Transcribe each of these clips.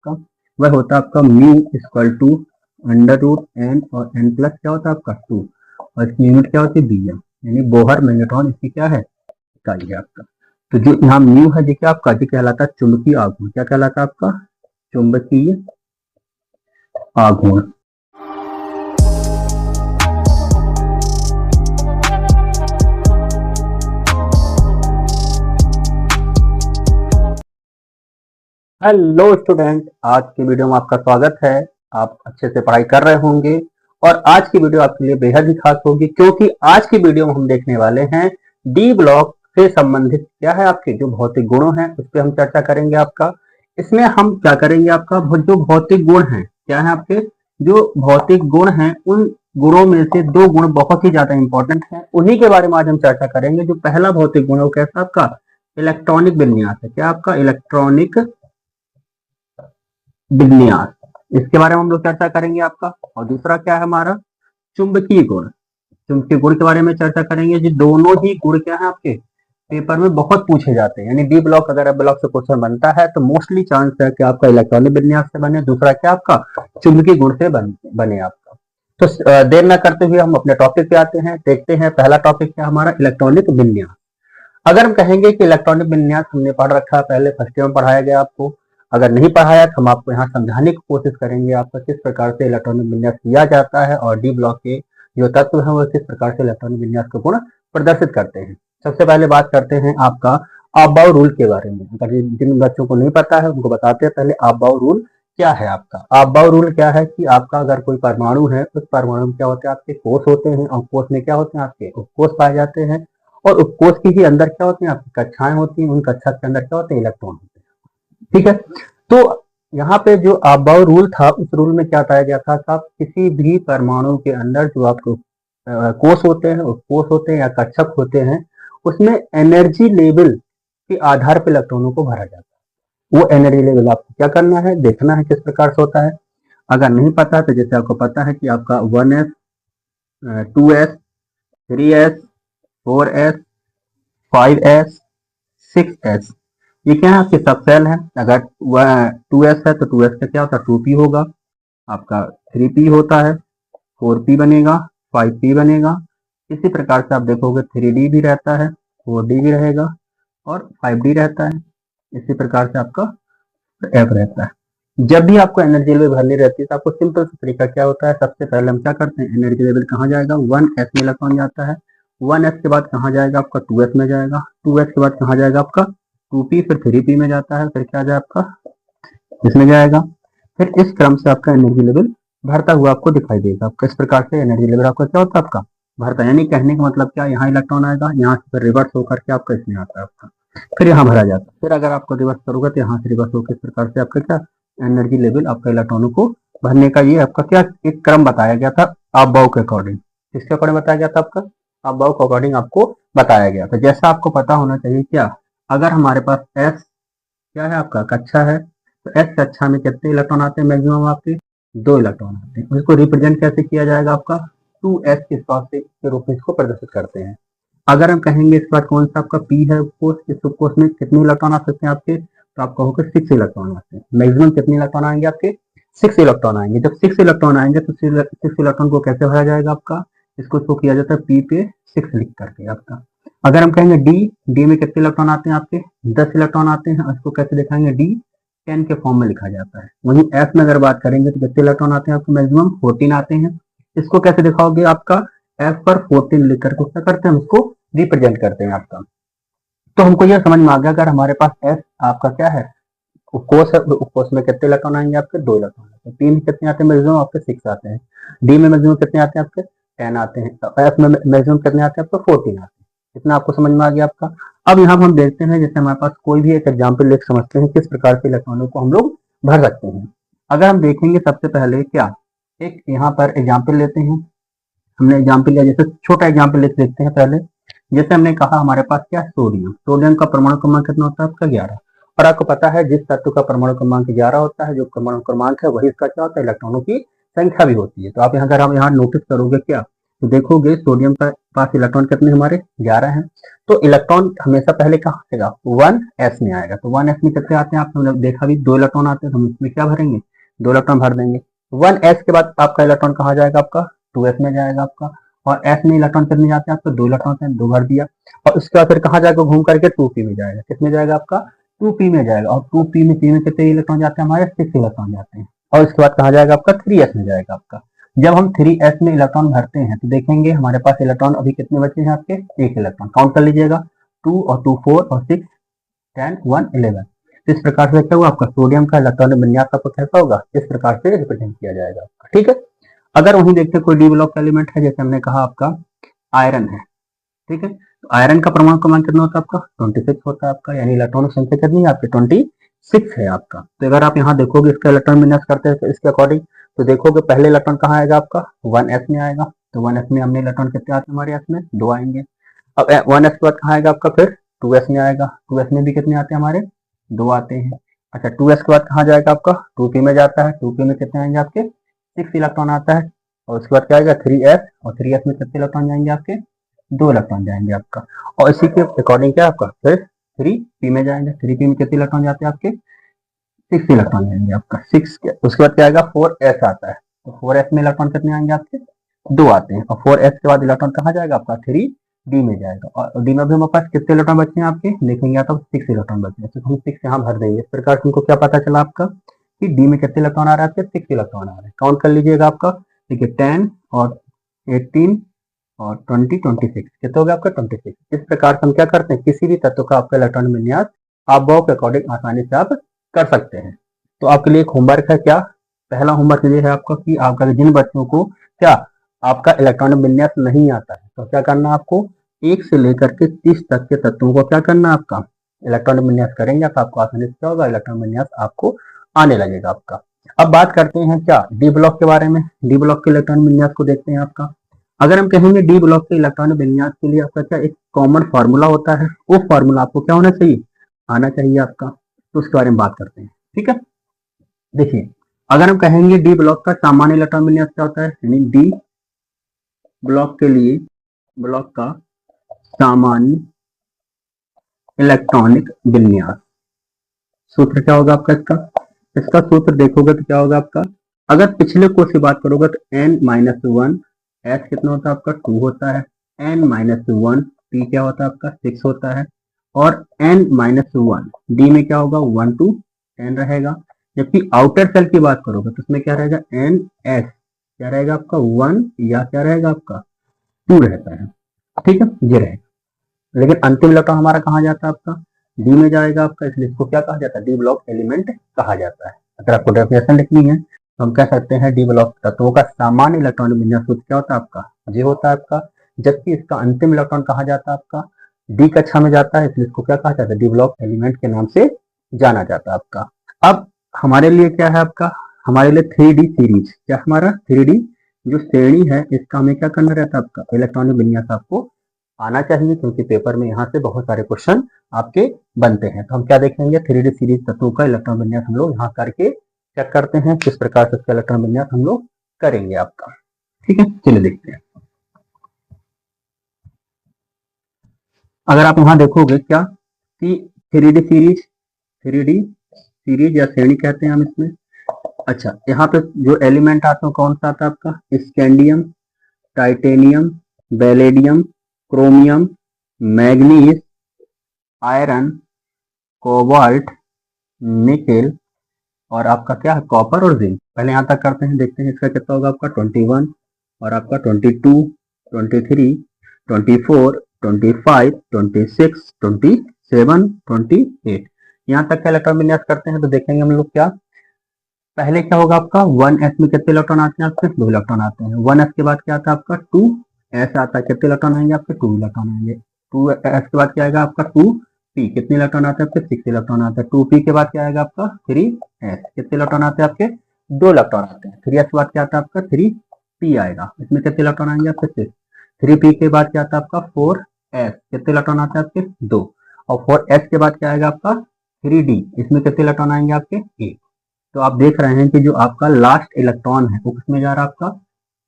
आपका, वह होता है आपका mu equal to under root N, और एन प्लस क्या होता है आपका 2, और इसकी यूनिट क्या होती है बीएम, यानी बोहर मैग्नेट्रॉन इसकी क्या है इकाई है आपका। तो जो यहाँ म्यू है, ये क्या आपका ये कहलाता है चुंबकीय आघूर्ण। क्या कहलाता है आपका? चुंबकीय आघूर्ण। हेलो स्टूडेंट, आज की वीडियो में आपका स्वागत है। आप अच्छे से पढ़ाई कर रहे होंगे और आज की वीडियो आपके लिए बेहद ही खास होगी, क्योंकि आज की वीडियो में हम देखने वाले हैं डी ब्लॉक से संबंधित क्या है आपके जो भौतिक गुण हैं उस पर हम चर्चा करेंगे आपका। इसमें हम क्या करेंगे आपका जो भौतिक गुण हैं, क्या है आपके जो भौतिक गुण हैं, उन गुणों में से दो गुण बहुत ही ज्यादा इंपॉर्टेंट हैं, उन्हीं के बारे में आज हम चर्चा करेंगे। जो पहला भौतिक गुण है वो कैसा आपका इलेक्ट्रॉनिक विन्यास है। क्या आपका इलेक्ट्रॉनिक विन्यास, इसके बारे में हम लोग चर्चा करेंगे आपका। और दूसरा क्या है हमारा चुंबकीय गुण, चुंबकीय गुण के बारे में चर्चा करेंगे। जो दोनों ही गुण क्या है आपके पेपर में बहुत पूछे जाते हैं, यानी डी ब्लॉक अगर ब्लॉक से क्वेश्चन बनता है तो मोस्टली चांस है कि आपका इलेक्ट्रॉनिक विन्यास से बने, दूसरा क्या आपका चुंबकीय गुण से बने आपका। तो देर न करते हुए हम अपने टॉपिक पे आते हैं, देखते हैं पहला टॉपिक क्या हमारा इलेक्ट्रॉनिक विन्यास। अगर हम कहेंगे कि इलेक्ट्रॉनिक विन्यास हमने पढ़ रखा है, पहले फर्स्ट ईयर में पढ़ाया गया आपको, अगर नहीं पढ़ाया तो हम आपको यहाँ समझाने की कोशिश करेंगे आपका किस प्रकार से इलेक्ट्रॉनिक विन्यास किया जाता है और डी ब्लॉक के जो तत्व है वो किस प्रकार से इलेक्ट्रॉनिक विन्यास को गुण प्रदर्शित करते हैं। सबसे पहले बात करते हैं आपका आपबाउ रूल के बारे में। अगर जिन बच्चों को नहीं पता है उनको बताते हैं पहले आपबाउ रूल क्या है आपका। आपबाउ रूल क्या है कि आपका अगर कोई परमाणु है, उस परमाणु में क्या होते हैं आपके कोष होते हैं, और कोष में क्या होते हैं आपके उपकोष पाए जाते हैं, और उपकोष के ही अंदर क्या होते हैं आपकी कक्षाएं होती हैं, उन कक्षा के अंदर क्या होते हैं इलेक्ट्रॉन होते हैं। ठीक है, तो यहाँ पे जो आपबाउ रूल था उस रूल में क्या बताया गया था कि आप किसी भी परमाणु के अंदर जो आपको कोष होते हैं, उपकोष होते हैं या कक्षक होते हैं, उसमें एनर्जी लेवल के आधार पर इलेक्ट्रॉनों को भरा जाता है। वो एनर्जी लेवल आपको क्या करना है, देखना है किस प्रकार से होता है। अगर नहीं पता तो जैसे आपको पता है कि आपका 1s 2s 3s 4s 5s 6s ये क्या है आपके सब सेल है। अगर 2s है तो 2s का क्या होता है 2p होगा, आपका 3p होता है, 4p बनेगा, 5p बनेगा। इसी प्रकार से आप देखोगे 3d भी रहता है, 4d भी रहेगा और 5d रहता है। इसी प्रकार से आपका f रहता है। जब भी आपको एनर्जी लेवल भरनी रहती है तो आपको सिंपल सा तरीका क्या होता है, सबसे पहले हम क्या करते हैं एनर्जी लेवल कहाँ जाएगा 1s में इलेक्ट्रॉन जाता है, 1s के बाद कहाँ जाएगा आपका 2s में जाएगा, 2s के बाद कहाँ जाएगा आपका 2p, फिर 3p में जाता है, फिर क्या जाए आपका इसमें जाएगा। फिर इस क्रम से आपका एनर्जी लेवल भरता हुआ आपको दिखाई देगा। आपका इस प्रकार से एनर्जी लेवल आपका क्या होता है आपका भरता, यानी कहने का मतलब क्या, यहाँ इलेक्ट्रॉन आएगा, यहाँ से फिर रिवर्स होकर के आपका इसमें आता है आपका, फिर यहाँ भरा जाता है। फिर अगर आपको रिवर्स करोगे तो यहाँ से रिवर्स होकर इस प्रकार से आपका क्या एनर्जी लेवल आपका इलेक्ट्रॉनों को भरने का ये आपका क्या एक क्रम बताया गया था आपबाउ के अकॉर्डिंग। किसके अकॉर्डिंग बताया गया था आपका आपबाउ के अकॉर्डिंग आपको बताया गया था। जैसा आपको पता होना चाहिए क्या, अगर हमारे पास S क्या है आपका कक्षा है तो S कक्षा में कितने इलेक्ट्रॉन आते हैं मैक्सिमम आपके 2 इलेक्ट्रॉन आते हैं। उसको रिप्रेजेंट कैसे किया जाएगा आपका 2s के रूप में इसको प्रदर्शित करते हैं। अगर हम कहेंगे इस बार कौन सा आपका P है उपकोष, इस उपकोष में कितने इलेक्ट्रॉन आ सकते हैं आपके, तो आप कहोगे 6 इलेक्ट्रॉन आते हैं। मैक्सिमम कितने इलेक्ट्रॉन आएंगे आपके 6 इलेक्ट्रॉन आएंगे। जब 6 इलेक्ट्रॉन आएंगे तो 6 इलेक्ट्रॉन को कैसे भरा जाएगा आपका, इसको किया जाता है P पे 6 लिख करके आपका। अगर हम कहेंगे डी में कितने इलेक्ट्रॉन आते हैं आपके 10 इलेक्ट्रॉन आते हैं, इसको कैसे दिखाएंगे डी 10 के फॉर्म में लिखा जाता है। वहीं एफ में अगर बात करेंगे तो कितने इलेक्ट्रॉन आते हैं आपको मैक्सिमम 14 आते हैं। इसको कैसे दिखाओगे आपका एफ पर 14 लिख करके क्या करते हैं उसको रिप्रेजेंट करते हैं आपका। तो हमको यह समझ में आ गया अगर हमारे पास एफ आपका क्या है उपकोष है, उपकोष में कितने इलेक्ट्रॉन आएंगे आपके 2 इलेक्ट्रॉन आते हैं। पी में कितने आते हैं मैक्सिमम आपके 6 आते हैं, डी में मैक्सिमम कितने आते हैं आपके 10 आते हैं, एफ में मैक्सिमम कितने आते हैं आपको 14 आते हैं। इतना आपको समझ में आ गया आपका। अब यहाँ हम देखते हैं जैसे हमारे पास कोई भी एक एग्जाम्पल लेकर समझते हैं किस प्रकार से इलेक्ट्रॉनों को हम लोग भर सकते हैं। अगर हम देखेंगे सबसे पहले क्या एक यहाँ पर एग्जाम्पल लेते हैं, हमने एग्जाम्पल लिया जैसे छोटा एग्जाम्पल लेकर देखते हैं पहले। जैसे हमने कहा हमारे पास क्या सोडियम का परमाणु क्रमांक कितना होता है आपका 11, और आपको पता है जिस तत्व का परमाणु क्रमांक 11 होता है, जो परमाणु क्रमांक है वही इसका क्या होता है इलेक्ट्रॉनों की संख्या भी होती है। तो आप अगर हम यहाँ नोटिस करोगे क्या तो देखोगे सोडियम का पास इलेक्ट्रॉन कितने हमारे 11 हैं। तो इलेक्ट्रॉन हमेशा पहले कहाँ आएगा, 1s में आएगा। तो 1s में कितने आते हैं, आपने देखा भी 2 इलेक्ट्रॉन आते हैं, तो हम इसमें क्या भरेंगे, 2 इलेक्ट्रॉन भर देंगे। 1s के बाद आपका इलेक्ट्रॉन कहाँ जाएगा, आपका 2s में जाएगा आपका। और s में इलेक्ट्रॉन कितने जाते हैं आपको, 2 इलेक्ट्रॉन हैं, 2 भर दिया। और उसके बाद फिर कहाँ जाएगा, घूम करके 2p में जाएगा। किसमें जाएगा आपका, 2p में जाएगा। और 2p में p में कितने इलेक्ट्रॉन जाते हैं हमारे, 6 इलेक्ट्रॉन जाते हैं। और उसके बाद कहाँ जाएगा आपका, 3s में जाएगा आपका। जब हम 3s में इलेक्ट्रॉन भरते हैं तो देखेंगे हमारे पास इलेक्ट्रॉन अभी कितने बचे हैं आपके, 1 इलेक्ट्रॉन। काउंट कर लीजिएगा, 2 और 2 4 और 6 10 1 11। इस प्रकार से क्या हुआ, आपका सोडियम का इलेक्ट्रॉनिक विन्यास आपका कैसा होगा, इस प्रकार से रिप्रेजेंट किया जाएगा आपका। ठीक है, अगर वहीं देखते कोई डी ब्लॉक का एलिमेंट है, जैसे हमने कहा आपका आयरन है, ठीक है, तो आयरन का परमाणु क्रमांक कितना होता है आपका, 26 होता है आपका, यानी इलेक्ट्रॉन संख्या कितनी है आपकी, 26 है आपका। तो अगर आप यहाँ देखोगे इसका इलेक्ट्रॉन विन्यास करते हैं तो इसके अकॉर्डिंग, तो देखोगे पहले इलेक्ट्रॉन कहाँ आएगा आपका, 1s में आएगा। तो 1s में हमने इलेक्ट्रॉन कितने आते हैं हमारे s में, 2 आएंगे। अब 1s के बाद कहाँ आएगा आपका, फिर 2s में आएगा। 2s में भी कितने आते हैं हमारे, 2 आते हैं। अच्छा, 2s के बाद कहाँ जाएगा आपका, 2p में जाता है। 2p में कितने आएंगे आपके, 6 इलेक्ट्रॉन आता है। और उसके बाद क्या आएगा, 3s। और 3s में कितने इलेक्ट्रॉन जाएंगे आपके, 2 इलेक्ट्रॉन जाएंगे आपका। और इसी के अकॉर्डिंग क्या आपका, फिर 3p में जाएंगे। 3p में कितने इलेक्ट्रॉन जाते हैं आपके, 6 इलेक्ट्रॉन जाएंगे आपका। 6 के उसके बाद क्या आएगा, 4s आता है। तो 4s में इलेक्ट्रॉन कितने आएंगे आपके, 2 आते हैं। और 4s के बाद इलेक्ट्रॉन कहाँ जाएगा आपका, 3d में जाएगा। और डी में भी हमारे पास कितने इलेक्ट्रॉन बचे हैं आपके, देखेंगे आप, 6 इलेक्ट्रॉन बचे हैं। तो हम 6 यहाँ भर देंगे। इस प्रकार से हमको क्या पता चला आपका, कि डी में कितने इलेक्ट्रॉन आ रहा है आपके, 6 इलेक्ट्रॉन आ रहे हैं। काउंट कर लीजिएगा आपका, देखिए 10 और 18 और 20 26 कितना हो गया आपका, 26। इस प्रकार से हम क्या करते हैं, किसी भी तत्व का आपका इलेक्ट्रॉन विन्यास आप बॉक्स के अकॉर्डिंग आसानी से आप कर सकते हैं। तो आपके लिए एक होमवर्क है, क्या पहला होमवर्क ये है आपका, कि आपका जिन बच्चों को क्या आपका इलेक्ट्रॉनिक विन्यास नहीं आता है, तो क्या करना आपको, 1 से लेकर के 30 तक के तत्वों को क्या करना आपका, इलेक्ट्रॉनिक विन्यास करेंगे तो आपको आसानी से क्या होगा, इलेक्ट्रॉनिक विन्यास आपको आने लगेगा आपका। अब बात करते हैं क्या डी ब्लॉक के बारे में। डी ब्लॉक के इलेक्ट्रॉनिक विन्यास को देखते हैं आपका। अगर हम कहेंगे डी ब्लॉक के इलेक्ट्रॉनिक विन्यास के लिए आपका क्या एक कॉमन फार्मूला होता है, वो फार्मूला आपको क्या होना चाहिए, आना चाहिए आपका। तो उसके बारे में बात करते हैं। ठीक है, देखिए अगर हम कहेंगे डी ब्लॉक का सामान्य इलेक्ट्रॉन विन्यास क्या होता है, यानी डी ब्लॉक के लिए ब्लॉक का सामान्य इलेक्ट्रॉनिक विन्यास, सूत्र क्या होगा आपका इसका, इसका सूत्र देखोगे तो क्या होगा आपका, अगर पिछले कोर्स की बात करोगे तो n-1 s कितना होता है आपका, 2 होता है। n-1 p क्या होता है आपका, 6 होता है। और n-1 d में क्या होगा, 1 to 10 रहेगा। जबकि आउटर सेल की बात करोगे तो उसमें क्या रहेगा, ns क्या रहेगा आपका, 1 या क्या रहेगा आपका, 2 रहता है। ठीक है, ये रहेगा। लेकिन अंतिम इलेक्ट्रॉन हमारा कहाँ जाता है आपका, डी में जाएगा आपका, इसलिए इसको क्या कहा जाता है, डी ब्लॉक एलिमेंट कहा जाता है। अगर आपको डेफिनेशन लिखनी है तो हम कह सकते हैं डी ब्लॉक तत्वों का सामान्य इलेक्ट्रॉनिक विन्यास सूत्र क्या होता है आपका, जे होता है आपका। जबकि इसका अंतिम इलेक्ट्रॉन कहा जाता है आपका, डी कक्षा में जाता है, इसलिए इसको क्या कहा जाता है, डी ब्लॉक एलिमेंट के नाम से जाना जाता है आपका। अब हमारे लिए क्या है आपका, हमारे लिए 3D सीरीज, क्या हमारा 3D जो श्रेणी है, इसका हमें क्या करना रहता है आपका, इलेक्ट्रॉनिक विन्यास आपको आना चाहिए, क्योंकि पेपर में यहाँ से बहुत सारे क्वेश्चन आपके बनते हैं। तो हम क्या देखेंगे, 3D सीरीज तत्वों का इलेक्ट्रॉन विन्यास हम लोग यहाँ करके चेक करते हैं, किस प्रकार से इसका इलेक्ट्रॉन विन्यास हम लोग करेंगे आपका। ठीक है, चलिए देखते हैं। अगर आप यहाँ देखोगे क्या, कि 3D सीरीज या श्रेणी कहते हैं हम इसमें। अच्छा, यहाँ पे जो एलिमेंट आता है कौन सा आता है आपका, scandium, titanium, vanadium, chromium, manganese, iron, cobalt, nickel और आपका क्या है, कॉपर और जिंक। पहले यहाँ तक करते हैं, देखते हैं इसका कितना होगा आपका, 21 और आपका 22, 23, 24, 25, 26, 27, 28। यहाँ तक का इलेक्ट्रॉन विन्यास करते हैं तो देखेंगे हम लोग क्या, पहले क्या होगा आपका, 1s में कितने इलेक्ट्रॉन आते हैं आपके, 2 इलेक्ट्रॉन आते हैं। 1s के बाद क्या आता है आपका, 2s आता है, कितने इलेक्ट्रॉन आएंगे आपके, 2 इलेक्ट्रॉन आएंगे। 2s के बाद क्या आएगा आपका, 2p, कितने इलेक्ट्रॉन आते हैं आपके, 6 इलेक्ट्रॉन आते हैं। 2p के बाद क्या आएगा आपका, 3s, कितने इलेक्ट्रॉन आते हैं आपके, 2 इलेक्ट्रॉन आते हैं। 3s के बाद क्या आता है आपका, 3p आएगा, इसमें कितने इलेक्ट्रॉन आएंगे आपके, 6। 3p के बाद क्या आता है आपका, 4s, कितने इलेक्ट्रॉन आते हैं आपके, 2। और 4s के बाद क्या आएगा आपका, 3d, इसमें कितने इलेक्ट्रॉन आएंगे आपके, 1। तो आप देख रहे हैं कि जो आपका लास्ट इलेक्ट्रॉन है वो किसमें जा रहा है आपका,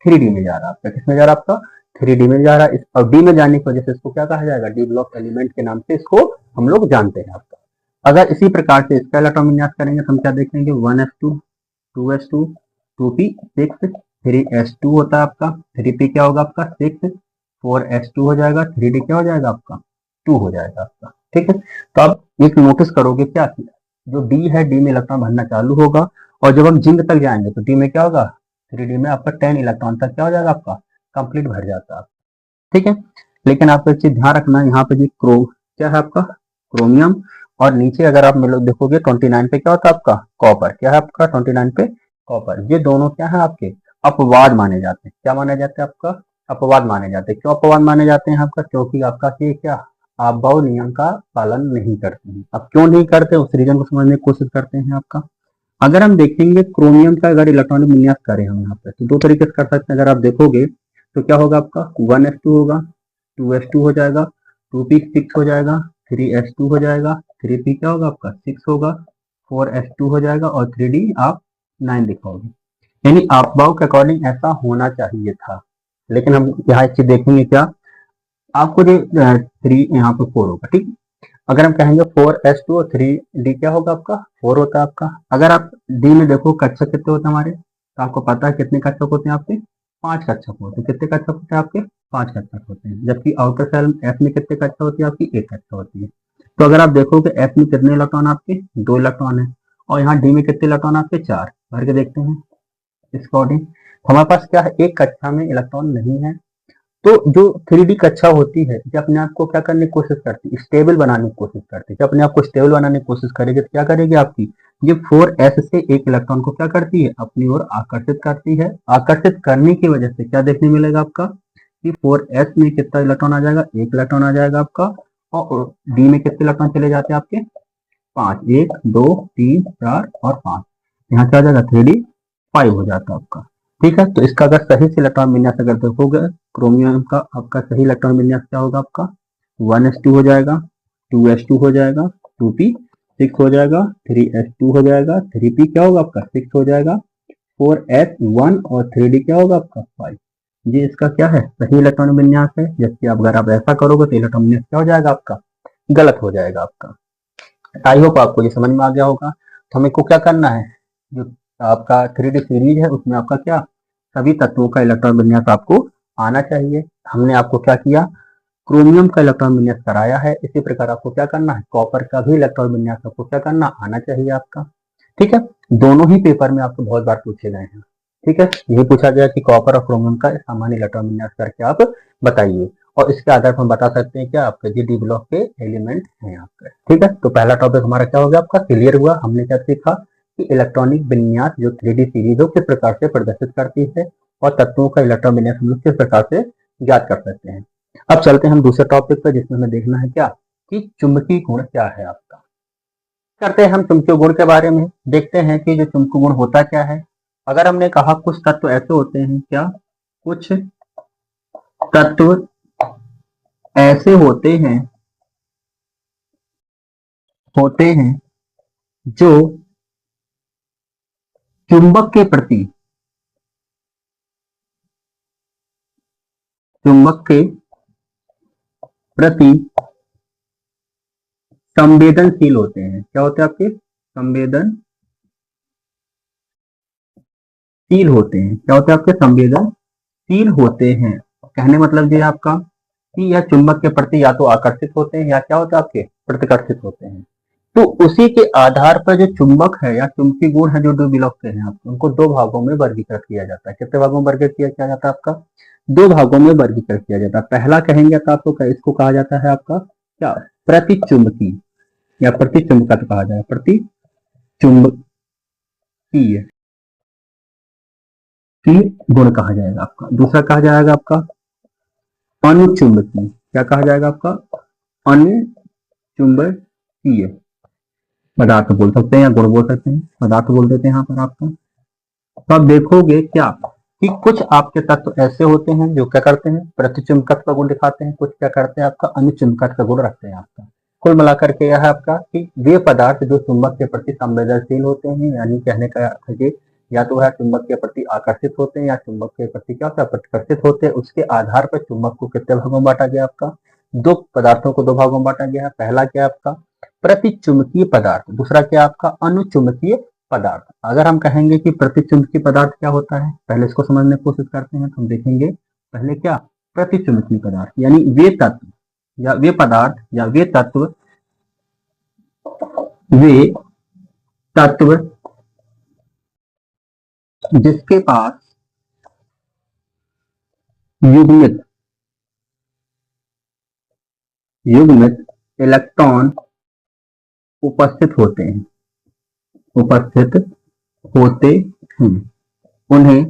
3D में जा रहा है आपका, किसमें जा रहा है आपका, 3D में जा रहा है और डी में जाने की वजह से इसको क्या कहा जाएगा, डी ब्लॉक एलिमेंट के नाम से इसको हम लोग जानते हैं आपका। अगर इसी प्रकार से इसका इलेक्ट्रॉन विन्यास करेंगे तो हम क्या देखेंगे, 1s2 2s2 2p 6 3s2 होता है आपका, 3p क्या होगा आपका 6 4s2 हो जाएगा, 3d क्या हो जाएगा आपका 2 हो जाएगा आपका। ठीक है, तो आप एक नोटिस करोगे क्या किया, जो डी है डी में इलेक्ट्रॉन भरना चालू होगा और जब हम जिंक तक जाएंगे तो डी में क्या होगा 3d में आपका 10 इलेक्ट्रॉन तक क्या हो जाएगा आपका कंप्लीट भर जाता है। ठीक है, लेकिन आपको एक चीज ध्यान रखना है, यहाँ पे जो क्या है आपका क्रोमियम, और नीचे अगर आप लोग देखोगे 29 पे क्या होता है आपका कॉपर, क्या है आपका 29 पे कॉपर। ये दोनों क्या है आपके अपवाद माने जाते हैं, क्या माने जाते हैं आपका अपवाद माने जाते हैं। क्यों अपवाद माने जाते हैं आपका, क्योंकि आपका ये क्या आपबाव नियम का पालन नहीं करते हैं। अब क्यों नहीं करते उस रीजन को समझने की कोशिश करते हैं आपका। अगर हम देखेंगे क्रोमियम का अगर इलेक्ट्रॉनिक विन्यास करें हम यहाँ पे तो दो तरीके से कर सकते हैं। अगर आप देखोगे तो क्या होगा आपका 1s2 होगा, 2s2 हो जाएगा, 2p 6 हो जाएगा, 3s2 हो जाएगा, 3p क्या होगा आपका 6 होगा, 4s2 हो जाएगा और 3d आप 9 दिखाओगे। यानी आपबाव के अकॉर्डिंग ऐसा होना चाहिए था, लेकिन हम यहाँ एक चीज देखेंगे क्या आपको जो 3 यहाँ पे 4 होगा। ठीक, अगर हम कहेंगे 4s2 और 3d क्या होगा आपका 4 होता है आपका। अगर आप डी में देखो कक्षक कितने होते हैं हमारे, तो आपको पता है कितने कक्षक होते हैं आपके 5 कक्षक होते हैं। कितने कक्षक होते हैं आपके 5 कक्षक होते हैं, जबकि आउटर सेल एफ में कितने कक्षा होती है आपकी 1 कक्षा होती है। तो अगर आप देखोगे एफ में कितने इलेक्ट्रॉन आपके 2 इलेक्ट्रॉन है और यहाँ डी में कितने इलेक्ट्रॉन आपके 4, भर के देखते हैं इस अकॉर्डिंग। हमारे पास क्या है एक कक्षा में इलेक्ट्रॉन नहीं है, तो जो 3D कक्षा होती है जो अपने आप को क्या करने की कोशिश करती है स्टेबल बनाने की कोशिश करती है। जब अपने आप को स्टेबल बनाने की कोशिश करेगी तो क्या करेगी आपकी ये 4s से एक इलेक्ट्रॉन को क्या करती है अपनी ओर आकर्षित करती है। आकर्षित करने की वजह से क्या देखने मिलेगा आपका कि 4s में कितना इलेक्ट्रॉन आ जाएगा, एक इलेक्ट्रॉन आ जाएगा आपका, और डी में कितने इलेक्ट्रॉन चले जाते हैं आपके 5, 1 2 3 4 और 5, यहाँ क्या आ जाएगा 3d 5 हो जाता है आपका। ठीक है, तो इसका अगर सही से इलेक्ट्रॉन विन्यास अगर देखोगे क्रोमियम का आपका सही इलेक्ट्रॉन विन्यास क्या होगा आपका 1s2 हो जाएगा, 2s2 हो जाएगा, 2p 6 हो जाएगा, 3s2 हो जाएगा, 3p क्या होगा आपका 6 हो जाएगा, 4s1 और 3d क्या होगा आपका 5। ये इसका क्या है सही इलेक्ट्रॉन विन्यास है। जबकि अगर आप ऐसा करोगे तो इलेक्ट्रॉन विन्यास क्या हो जाएगा आपका गलत हो जाएगा आपका। आई होप आपको ये समझ में आ गया होगा। तो हमें को क्या करना है, जो आपका 3D सीरीज है उसमें आपका क्या सभी तत्वों का इलेक्ट्रॉन विन्यास आपको आना चाहिए। हमने आपको क्या किया क्रोमियम का इलेक्ट्रॉन विन्यास कराया है, इसी प्रकार आपको क्या करना है कॉपर का भी इलेक्ट्रॉन विन्यास आपको क्या करना आना चाहिए आपका। ठीक है, दोनों ही पेपर में आपको बहुत बार पूछे गए हैं। ठीक है, यही पूछा गया कि कॉपर और क्रोमियम का सामान्य इलेक्ट्रॉन विन्यास करके आप बताइए, और इसके आधार पर हम बता सकते हैं क्या आपके जी डी ब्लॉक के एलिमेंट हैं आपके। ठीक है, तो पहला टॉपिक हमारा क्या हो गया आपका क्लियर हुआ। हमने क्या सीखा कि इलेक्ट्रॉनिक विन्यास जो 3D सीरीज हो किस प्रकार से प्रदर्शित करती है और तत्वों का इलेक्ट्रॉन विन्यास हम लोग किस प्रकार से ज्ञात कर सकते हैं। अब चलते हैं हम दूसरे टॉपिक पर जिसमें हमें देखना है क्या कि चुंबकीय गुण क्या है आपका। करते हैं हम चुंबकीय गुण के बारे में, देखते हैं कि जो चुंबकीय गुण होता क्या है। अगर हमने कहा कुछ तत्व ऐसे होते हैं क्या कुछ तत्व ऐसे होते हैं जो चुंबक के प्रति संवेदनशील होते हैं। क्या होते हैं आपके संवेदनशील होते हैं। क्या होते हैं आपके संवेदनशील होते हैं। कहने मतलब ये आपका कि यह चुंबक के प्रति या तो आकर्षित होते हैं या क्या होता है आपके प्रतिकर्षित होते हैं। तो उसी के आधार पर जो चुंबक है या चुंबकीय गुण है जो दो ब्लॉक के हैं आपको उनको दो भागों में वर्गीकृत किया जाता है। कितने भागों में वर्गीकृत किया जाता है आपका दो भागों में वर्गीकृत किया जाता है। पहला कहेंगे तो आपको इसको कहा जाता है आपका क्या प्रतिचुंबकीय या प्रतिचुंबकत्व कहा जाएगा, प्रतिचुंबकीय की गुण कहा जाएगा आपका। दूसरा कहा जाएगा आपका अनुचुंबकीय। क्या कहा जाएगा आपका अनुचुंबकीय पदार्थ बोल सकते हैं या गुण बोल सकते हैं, पदार्थ बोल देते हैं यहाँ पर आपका। तो आप देखोगे क्या कि कुछ आपके तत्व ऐसे होते हैं जो क्या करते हैं प्रतिचुंबकत्व का गुण दिखाते हैं, कुछ क्या करते हैं आपका अनुचुंबकत्व का गुण रखते हैं आपका। कुल मिलाकर के यह है आपका कि वे पदार्थ जो चुंबक के प्रति संवेदनशील होते हैं, यानी कहने का अर्थ है या तो वह चुंबक के प्रति आकर्षित होते हैं या चुंबक के प्रति क्या होता है, प्रतिकर्षित होते हैं। उसके आधार पर चुंबक को कितने भागों में बांटा गया आपका, दो पदार्थों को दो भागों में बांटा गया है। पहला क्या है आपका प्रतिचुंबकीय पदार्थ, दूसरा क्या आपका अनुचुंबकीय पदार्थ। अगर हम कहेंगे कि प्रतिचुंबकीय पदार्थ क्या होता है, पहले इसको समझने की कोशिश करते हैं। तो हम देखेंगे पहले क्या प्रतिचुंबकीय पदार्थ, यानी वे तत्व या वे पदार्थ या वे तत्व जिसके पास युग्मित इलेक्ट्रॉन उपस्थित होते हैं उन्हें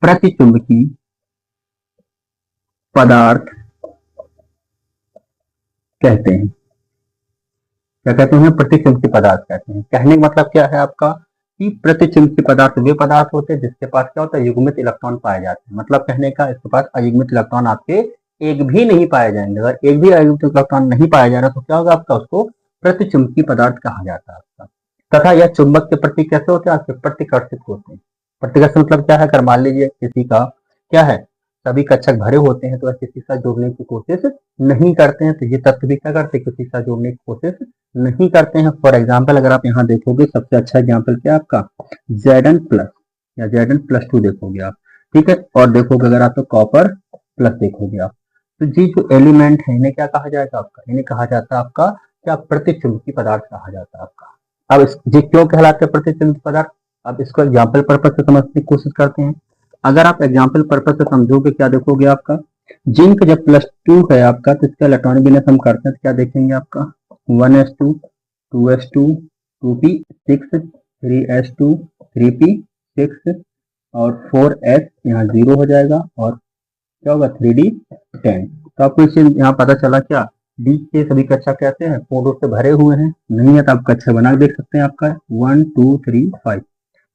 प्रतिचुंबकीय पदार्थ कहते हैं। क्या कहते हैं, प्रतिचुंबकीय पदार्थ कहते हैं। कहने का मतलब क्या है आपका कि प्रतिचुंबकीय पदार्थ वे पदार्थ होते हैं जिसके पास क्या होता है, युग्मित इलेक्ट्रॉन पाए जाते हैं। मतलब कहने का इसके पास अयुग्मित इलेक्ट्रॉन आपके एक भी नहीं पाए जाएंगे। अगर एक भी अयुग्मित इलेक्ट्रॉन नहीं पाया जा रहा तो क्या होगा आपका, उसको प्रतिचुंबकीय पदार्थ कहा जाता है आपका। तथा यह चुंबक के प्रति कैसे होते हैं आपके, प्रतिकर्षित होते हैं। प्रतिकर्षित मतलब क्या है, अगर मान लीजिए किसी का क्या है, सभी कक्षक भरे होते हैं तो वह किसी का जोड़ने की कोशिश नहीं करते हैं। तो ये तत्व भी क्या करते हैं, किसी का जोड़ने की कोशिश नहीं करते हैं। फॉर एग्जाम्पल अगर आप यहाँ देखोगे, सबसे अच्छा एग्जाम्पल क्या है आपका Zn प्लस या Zn+2 देखोगे आप, ठीक है। और देखोगे अगर आप तो कॉपर प्लस देखोगे आप, तो ये जो एलिमेंट है इन्हें क्या कहा जाएगा आपका, इन्हें कहा जाता है आपका क्या, प्रतिचुंबकीय पदार्थ कहा जाता है आपका। अब ये क्यों कहलाते हैं प्रतिचुंबकीय पदार्थ, अब इसको एग्जाम्पल पर्पज से समझने की कोशिश करते हैं। अगर आप एग्जाम्पल पर्पज से समझोगे, क्या देखोगे आपका, जिंक जब +2 है आपका तो इसका इलेक्ट्रॉनिक विन्यास हम करते हैं तो क्या देखेंगे आपका 1s2 2s2 2p 6 3s2 3p 6 और 4s यहाँ 0 हो जाएगा और क्या होगा 3d 10। तो आपको इससे यहाँ पता चला क्या, डी के सभी कक्षा कैसे हैं, पूर्ण रूप से भरे हुए हैं। नहीं है तो आप कक्षा बना के देख सकते हैं आपका 1 2 3 5।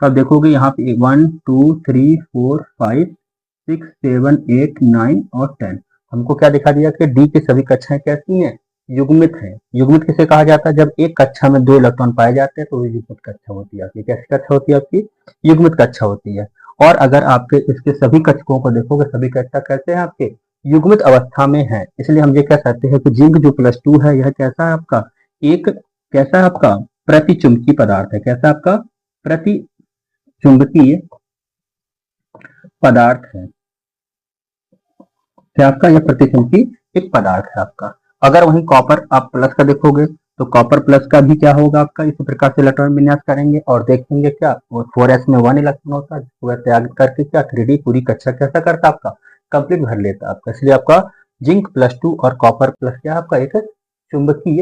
तो आप देखोगे यहाँ पे 1 2 3 4 5 6 7 8 9 और 10। हमको क्या दिखा दिया कि डी की सभी कक्षाएं कैसी हैं, युग्मित हैं। युग्मित किसे कहा जाता है, जब एक कक्षा में दो इलेक्ट्रॉन पाए जाते हैं तो वो युग्मित कक्षा होती है आपकी। कैसी कक्षा होती है आपकी, युग्मित कक्षा होती है। और अगर आपके इसके सभी कक्षकों को देखोगे, सभी कक्षा कैसे हैं आपके, युग्मित अवस्था में है। इसलिए हम ये कह सकते हैं कि जिंक जो +2 है यह कैसा है आपका, एक कैसा है आपका प्रतिचुंबकीय पदार्थ है। कैसा आपका प्रतिचुंबकीय पदार्थ है, क्या आपका यह प्रतिचुंबकीय एक पदार्थ है आपका। अगर वहीं कॉपर आप प्लस का देखोगे तो कॉपर प्लस का भी क्या होगा आपका, इसी प्रकार से इलेक्ट्रॉन विन्यास करेंगे और देखेंगे क्या, 4s में 1 इलेक्ट्रॉन होता है जिसको वह त्याग करके क्या 3d पूरी कक्षा कैसा करता है आपका, कंप्लीट भर लेता है आपका। इसलिए आपका जिंक +2 और कॉपर प्लस क्या आपका एक चुंबकीय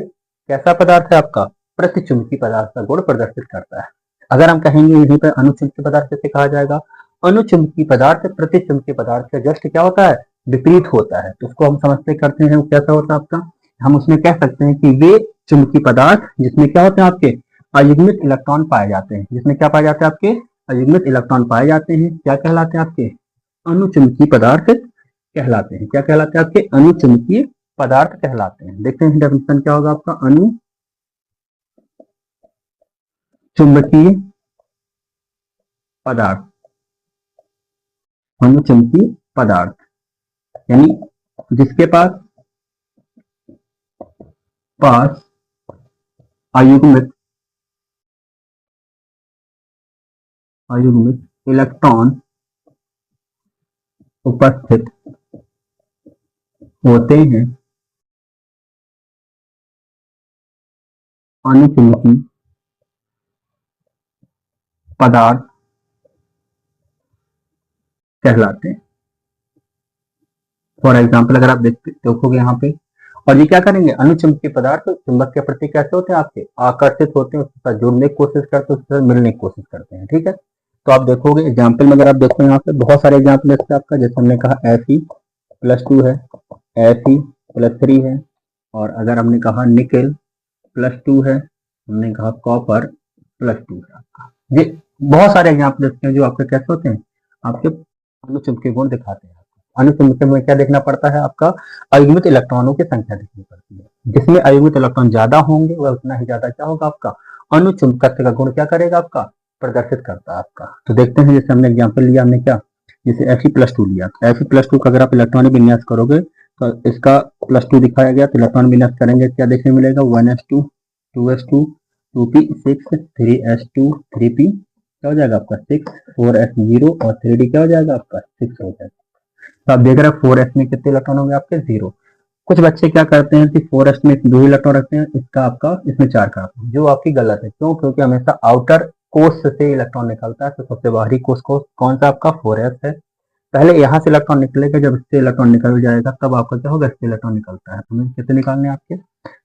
कैसा पदार्थ है आपका, प्रतिचुंबकीय पदार्थ का गुण प्रदर्शित करता है। अगर हम कहेंगे यहीं पर अनुचुंबकीय पदार्थ कैसे कहा जाएगा, अनुचुंबकीय पदार्थ प्रतिचुंबकीय पदार्थ से जस्ट क्या होता है, विपरीत होता है। तो उसको हम समझते करते हैं कैसा होता है आपका, हम उसमें कह सकते हैं कि वे चुंबकीय पदार्थ जिसमें क्या होते हैं आपके अयुग्मित इलेक्ट्रॉन पाए जाते हैं, जिसमें क्या पाए जाते हैं आपके अयुग्मित इलेक्ट्रॉन पाए जाते हैं, क्या कहलाते हैं आपके अनुचुंबकीय पदार्थ कहलाते हैं। क्या कहलाते हैं आपके अनुचुंबकीय पदार्थ कहलाते हैं। देखते हैं डेफिनेशन क्या होगा आपका, अनुचुंबकीय पदार्थ, अनुचुंबकीय पदार्थ यानी जिसके पास अयुग्मित इलेक्ट्रॉन उपस्थित होते हैं, अनुचुंबकीय पदार्थ कहलाते हैं। फॉर एग्जाम्पल अगर आप देखोगे यहाँ पे, और ये क्या करेंगे, अनुचुंबकीय पदार्थ चुंबक के प्रति कैसे होते हैं आपके, आकर्षित होते हैं, उसके साथ जुड़ने की कोशिश करते हैं, उसके साथ मिलने की कोशिश करते हैं। ठीक है, तो आप देखोगे एग्जाम्पल में, अगर आप देखो यहाँ पे बहुत सारे एग्जाम्पल है आपका, जैसे हमने कहा Fe+2 है, Fe+3 है, और अगर हमने कहा निकेल +2 है, हमने कहा कॉपर +2 है आपका। ये बहुत सारे एग्जाम्पल हैं जो आपके कैसे होते हैं, आपके अनुचुंबकीय गुण दिखाते हैं। अनुचुंबकीय में क्या देखना पड़ता है, आपका अयुग्मित इलेक्ट्रॉनों की संख्या देखनी पड़ती है। जिसमें अयुग्मित इलेक्ट्रॉन ज्यादा होंगे वह उतना ही ज्यादा क्या होगा आपका अनुचुंबकत्व का गुण क्या करेगा आपका, प्रदर्शित करता है आपका। तो देखते हैं, जैसे हमने एग्जाम्पल लिया, हमने क्या, जैसे Fe+2 लिया, तो Fe+2 का अगर आप इलेक्ट्रॉनिक विन्यास करोगे तो इसका +2 दिखाया गया, तो इलेक्ट्रॉन विन्यास करेंगे क्या देखने मिलेगा, 1s2 2s2 2p 6 3s2 3p क्या हो जाएगा आपका 6 4s0 और 3d क्या हो जाएगा आपका 6 हो जाएगा। तो आप देख रहे हैं 4s में कितने इलेक्ट्रॉन होंगे आपके 0। कुछ बच्चे क्या करते हैं कि 4s में 2 इलेक्ट्रॉन रखते हैं, इसका आपका इसमें 4 का, जो आपकी गलत है। क्यों, क्योंकि हमेशा आउटर कोष से इलेक्ट्रॉन निकलता है, तो सबसे बाहरी कोष कौन सा आपका 4s है। पहले यहाँ से इलेक्ट्रॉन निकलेगा, जब इससे इलेक्ट्रॉन निकल जाएगा तब आपका क्या होगा, इससे इलेक्ट्रॉन निकलता है। हमें कितने निकालने हैं आपके,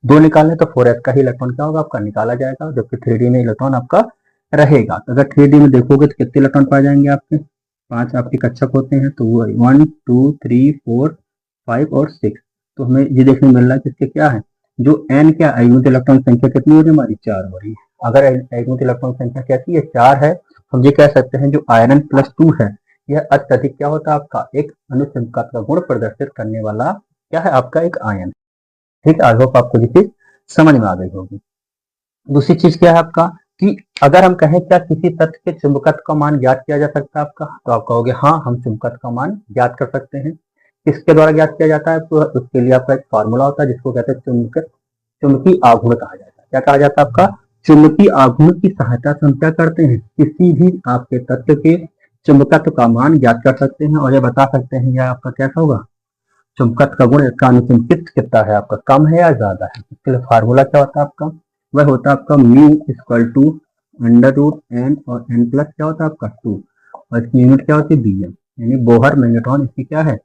2 निकालने, तो 4s का ही इलेक्ट्रॉन क्या होगा आपका निकाला जाएगा, जबकि 3d में इलेक्ट्रॉन आपका रहेगा। तो अगर 3d में देखोगे तो कितने इलेक्ट्रॉन पाए जाएंगे आपके, 5 आपके कक्षक होते हैं, तो वो 1 2 3 4 5 और 6। तो हमें ये देखने मिल रहा है कि इसके क्या है, जो n क्या अयुग्मित इलेक्ट्रॉन संख्या कितनी हो रही है हमारी, 4 हो रही है। अगर अयुग्मित इलेक्ट्रॉन संख्या कैसी है, 4 है, हम ये कह सकते हैं जो Iron+2 है यह अत्यधिक क्या होता है आपका, एक अनुचुंबकत्व का गुण प्रदर्शित करने वाला क्या है आपका एक आयन। ठीक, आई होप आपको ये चीज समझ में आ गई होगी। दूसरी चीज क्या है आपका, कि अगर हम कहें क्या किसी तत्व के चुंबकत्व का मान ज्ञात किया जा सकता है आपका, तो आप कहोगे हाँ हम चुंबकत्व का मान ज्ञात कर सकते हैं। किसके द्वारा ज्ञात किया जाता है, तो उसके लिए आपका एक फॉर्मूला होता है जिसको कहते हैं चुंबकीय आघूर्ण कहा जाता है। क्या कहा जाता है आपका, चुंबकीय आघूर्ण की सहायता से हम क्या करते हैं, किसी भी आपके तत्व के चुंबकत्व का मान ज्ञात कर सकते हैं और ये बता सकते हैं यह आपका कैसा होगा, चुंबकत्व का गुण इसका अनुचुंबित कितना है आपका, कम है या ज्यादा है। इसके लिए फार्मूला क्या होता है आपका, वह होता है आपका म्यू इक्वल टू √n और n प्लस क्या होता है आपका 2 और इसकी यूनिट क्या होती है bm, यानी बोहर मैग्नेट्रॉन इसकी क्या है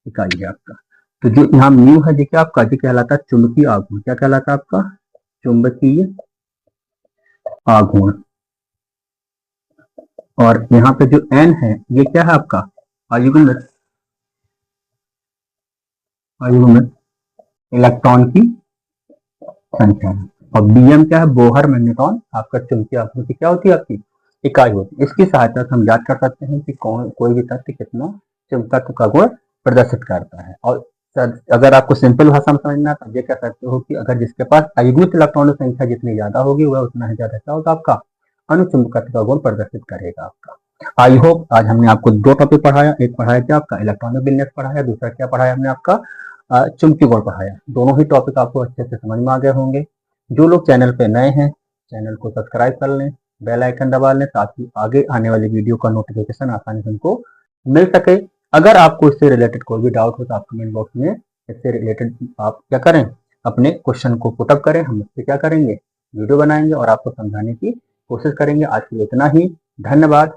इकाई है आपका। तो जो यहाँ म्यू है ये क्या आपका, ये कहलाता है चुंबकीय आघूर्ण। क्या कहलाता है आपका, चुंबकीय आघूर्ण। और यहाँ पे जो n है ये क्या है आपका अयुग्म इलेक्ट्रॉन की संख्या है। और bm क्या है, बोहर मैग्नेट्रॉन आपका चुंबकीय आघूर्ण की क्या होती है आपकी इकाई होती है। इसकी सहायता से हम ज्ञात कर सकते हैं कि कोई भी तत्व कितना चुंबकत्व का गुण प्रदर्शित करता है। और अगर आपको सिंपल भाषा में समझना तो ये कह सकते हो कि अगर जिसके पास अयुग्मित इलेक्ट्रॉनों की संख्या जितनी ज्यादा होगी वह उतना ही ज्यादा क्या होगा आपका अनुचुंबकत्व का गुण प्रदर्शित करेगा आपका। आई होप आज हमने आपको 2 टॉपिक पढ़ाया, एक पढ़ाया क्या आपका इलेक्ट्रॉनिक विन्यास पढ़ाया, दूसरा क्या पढ़ाया हमने आपका चुंबकीय गुण पढ़ाया। दोनों ही टॉपिक आपको अच्छे से समझ में आ गए होंगे। जो लोग चैनल पे नए हैं चैनल को सब्सक्राइब कर लें, बेल आइकन दबा लें ताकि आगे आने वाली वीडियो का नोटिफिकेशन आसानी से उनको मिल सके। अगर आपको इससे रिलेटेड कोई भी डाउट हो तो आप कमेंट बॉक्स में इससे रिलेटेड आप क्या करें, अपने क्वेश्चन को पुटअप करें, हम उससे क्या करेंगे वीडियो बनाएंगे और आपको समझाने की कोशिश करेंगे। आज के लिए इतना ही, धन्यवाद।